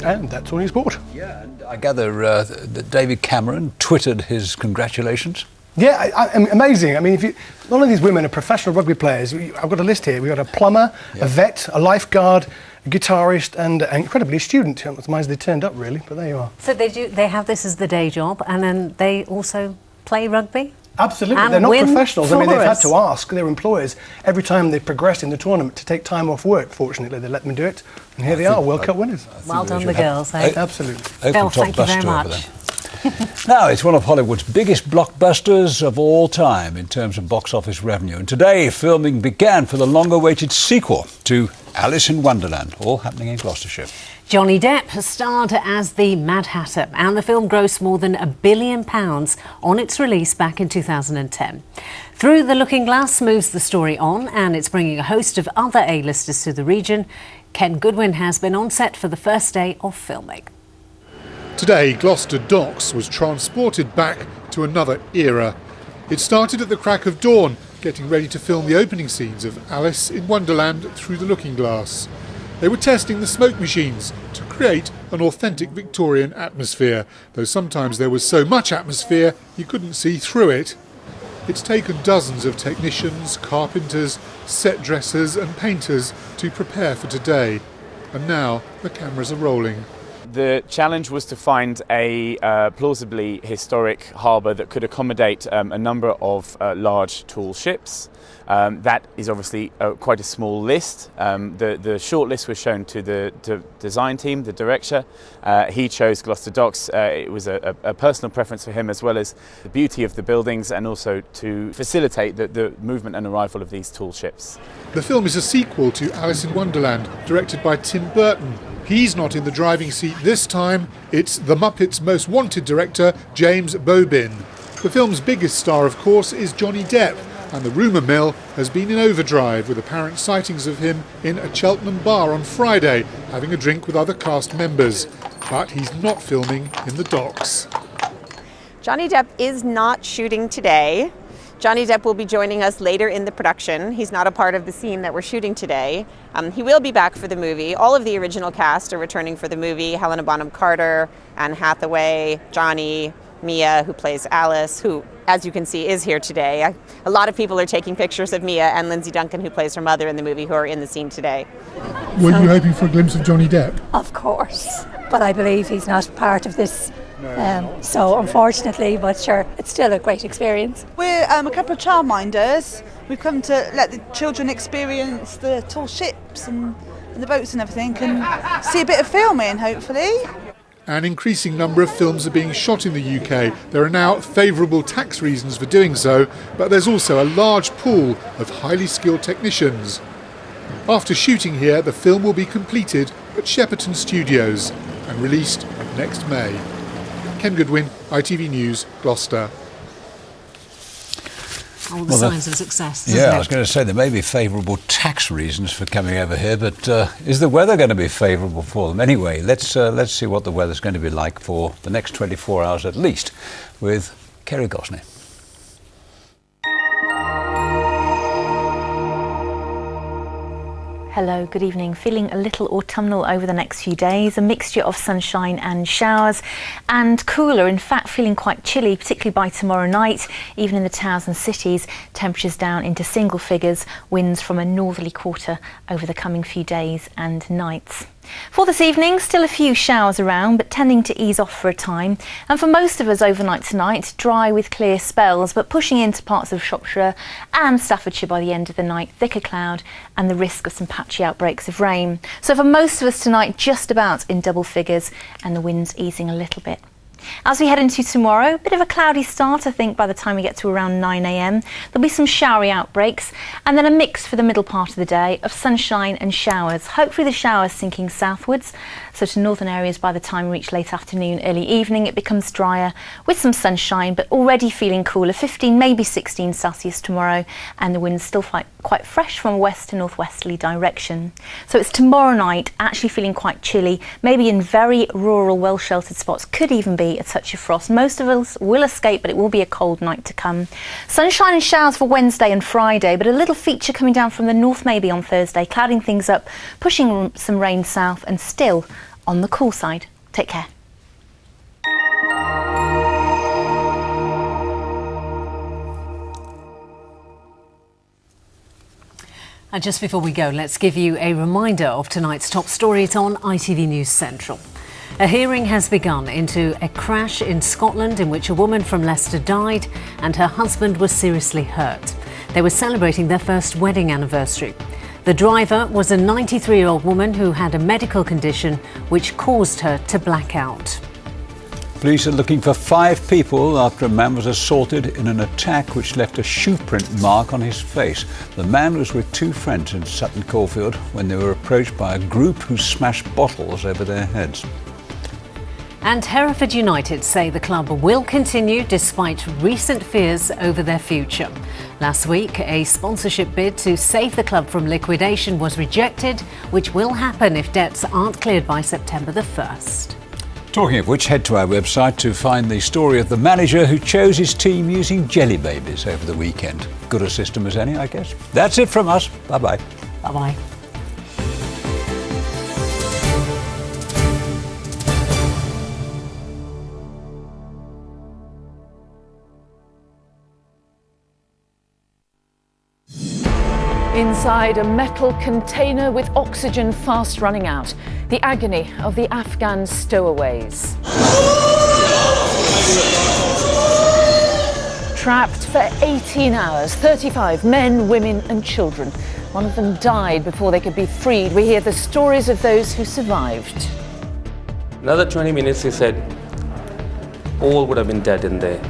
And that's all in sport. Yeah, and I gather that David Cameron twittered his congratulations. Yeah, amazing. I mean, none of these women are professional rugby players. I've got a list here. We've got a plumber, a vet, a lifeguard, a guitarist, and incredibly a student. I'm surprised they turned up, really, but there you are. So they have this as the day job, and then they also play rugby? Absolutely. And they're not professionals. I mean, they've had us. to ask their employers every time they progressed in the tournament to take time off work. Fortunately, they let them do it, and here they are, World Cup winners. Well done, the girls, eh? Absolutely. Phil, thank you very much. Now, it's one of Hollywood's biggest blockbusters of all time in terms of box office revenue. And today, filming began for the long-awaited sequel to Alice in Wonderland, all happening in Gloucestershire. Johnny Depp has starred as the Mad Hatter, and the film grossed more than £1 billion on its release back in 2010. Through the Looking Glass moves the story on, and it's bringing a host of other A-listers to the region. Ken Goodwin has been on set for the first day of filming. Today, Gloucester Docks was transported back to another era. It started at the crack of dawn, getting ready to film the opening scenes of Alice in Wonderland through the Looking Glass. They were testing the smoke machines to create an authentic Victorian atmosphere, though sometimes there was so much atmosphere you couldn't see through it. It's taken dozens of technicians, carpenters, set dressers and painters to prepare for today. And now the cameras are rolling. The challenge was to find a plausibly historic harbour that could accommodate a number of large tall ships. That is obviously quite a small list. The short list was shown to the design team, the director. He chose Gloucester Docks. It was a personal preference for him, as well as the beauty of the buildings and also to facilitate the movement and arrival of these tall ships. The film is a sequel to Alice in Wonderland, directed by Tim Burton. He's not in the driving seat this time. It's The Muppets' most wanted director, James Bobin. The film's biggest star, of course, is Johnny Depp, and the rumour mill has been in overdrive, with apparent sightings of him in a Cheltenham bar on Friday, having a drink with other cast members. But he's not filming in the docks. Johnny Depp is not shooting today. Johnny Depp will be joining us later in the production. He's not a part of the scene that we're shooting today. He will be back for the movie. All of the original cast are returning for the movie. Helena Bonham Carter, Anne Hathaway, Johnny, Mia, who plays Alice, who, as you can see, is here today. A lot of people are taking pictures of Mia and Lindsay Duncan, who plays her mother in the movie, who are in the scene today. Were you hoping for a glimpse of Johnny Depp? Of course, but I believe he's not part of this. So unfortunately, but sure, it's still a great experience. We're a couple of childminders. We've come to let the children experience the tall ships and the boats and everything, and see a bit of filming, hopefully. An increasing number of films are being shot in the UK. There are now favourable tax reasons for doing so, but there's also a large pool of highly skilled technicians. After shooting here, the film will be completed at Shepperton Studios and released next May. Ken Goodwin, ITV News, Gloucester. All the signs of success. Yeah, I was going to say there may be favourable tax reasons for coming over here, but is the weather going to be favourable for them? Anyway, let's see what the weather's going to be like for the next 24 hours at least with Kerry Gosney. Hello, good evening. Feeling a little autumnal over the next few days, a mixture of sunshine and showers, and cooler, in fact feeling quite chilly, particularly by tomorrow night. Even in the towns and cities, temperatures down into single figures, winds from a northerly quarter over the coming few days and nights. For this evening, still a few showers around, but tending to ease off for a time. And for most of us overnight tonight, dry with clear spells, but pushing into parts of Shropshire and Staffordshire by the end of the night, thicker cloud and the risk of some patchy outbreaks of rain. So for most of us tonight, just about in double figures, and the winds easing a little bit. As we head into tomorrow, a bit of a cloudy start, I think, by the time we get to around 9 a.m. There'll be some showery outbreaks, and then a mix for the middle part of the day of sunshine and showers. Hopefully the showers sinking southwards, so to northern areas by the time we reach late afternoon, early evening, it becomes drier with some sunshine, but already feeling cooler, 15, maybe 16 Celsius tomorrow, and the wind's still quite fresh from a west to northwesterly direction. So it's tomorrow night, actually feeling quite chilly, maybe in very rural, well-sheltered spots, could even be a touch of frost. Most of us will escape, but it will be a cold night to come. Sunshine and showers for Wednesday and Friday, but a little feature coming down from the north maybe on Thursday, clouding things up, pushing some rain south, and still on the cool side. Take care. And just before we go, let's give you a reminder of tonight's top story. It's on ITV News Central. A hearing has begun into a crash in Scotland in which a woman from Leicester died and her husband was seriously hurt. They were celebrating their first wedding anniversary. The driver was a 93-year-old woman who had a medical condition which caused her to black out. Police are looking for 5 people after a man was assaulted in an attack which left a shoe print mark on his face. The man was with 2 friends in Sutton Coldfield when they were approached by a group who smashed bottles over their heads. And Hereford United say the club will continue despite recent fears over their future. Last week, a sponsorship bid to save the club from liquidation was rejected, which will happen if debts aren't cleared by September the 1st. Talking of which, head to our website to find the story of the manager who chose his team using jelly babies over the weekend. Good a system as any, I guess. That's it from us. Bye-bye. Bye-bye. Inside a metal container with oxygen fast running out. The agony of the Afghan stowaways. Trapped for 18 hours, 35 men, women and children. One of them died before they could be freed. We hear the stories of those who survived. Another 20 minutes, he said, all would have been dead in there.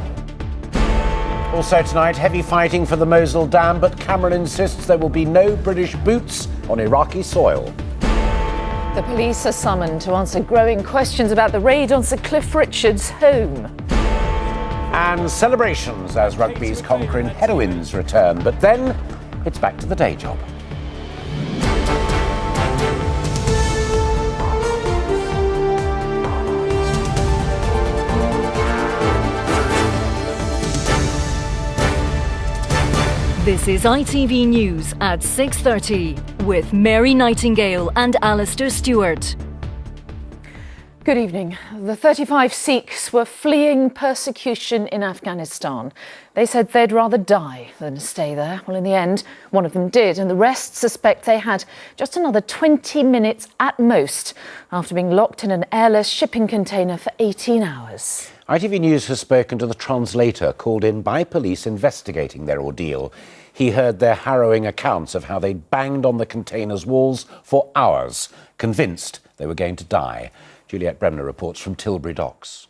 Also tonight, heavy fighting for the Mosul Dam, but Cameron insists there will be no British boots on Iraqi soil. The police are summoned to answer growing questions about the raid on Sir Cliff Richard's home. And celebrations as rugby's conquering heroines return, but then it's back to the day job. This is ITV News at 6:30 with Mary Nightingale and Alistair Stewart. Good evening. The 35 Sikhs were fleeing persecution in Afghanistan. They said they'd rather die than stay there. Well, in the end, one of them did, and the rest suspect they had just another 20 minutes at most after being locked in an airless shipping container for 18 hours. ITV News has spoken to the translator called in by police investigating their ordeal. He heard their harrowing accounts of how they banged on the container's walls for hours, convinced they were going to die. Juliette Bremner reports from Tilbury Docks.